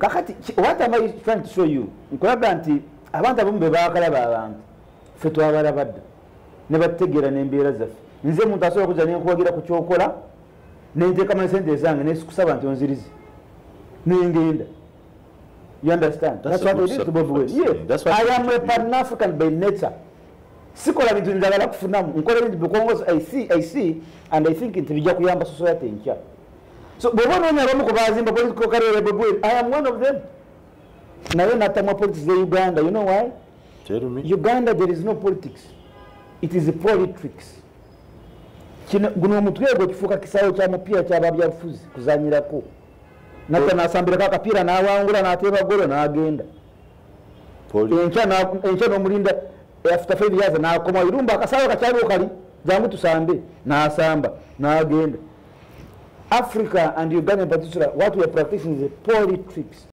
kakati what am I trying to show you nkolaba nti abantu abumbe bakalaba abantu fe twabalabadde ne bategeera n'embeera zaffe nze muntu asobola kuja nenkuwagira ku kyokola nenteekamu sente zange nesikusaba nti onzirize nengenda. You understand? That's what it is to Bobi Wine. Yeah, I am a Pan-African by nature. Sikola bintu njagala kufunamu nkola bintu because I see and I think nti bijja kuyamba society enkya. So Bobi Wine abamu ku bazimba political career Bobi Wine, I am one of them. Nawe natamwa politics in Uganda. You know why? Tell me. Uganda there is no politics. It is a politics. Guno omutwe gwo kifuuka kisayo kya mupiira ky'ababyabufuzi kuzanyirako. Nata nasambira kakapira nawangula nateba golo nagenda. Encha nomulinda after 5 years nakoma irumba akasawo kakyali okali jangu tusambe nasamba nagenda. Africa and Uganda in particular, what we are practicing is a politics.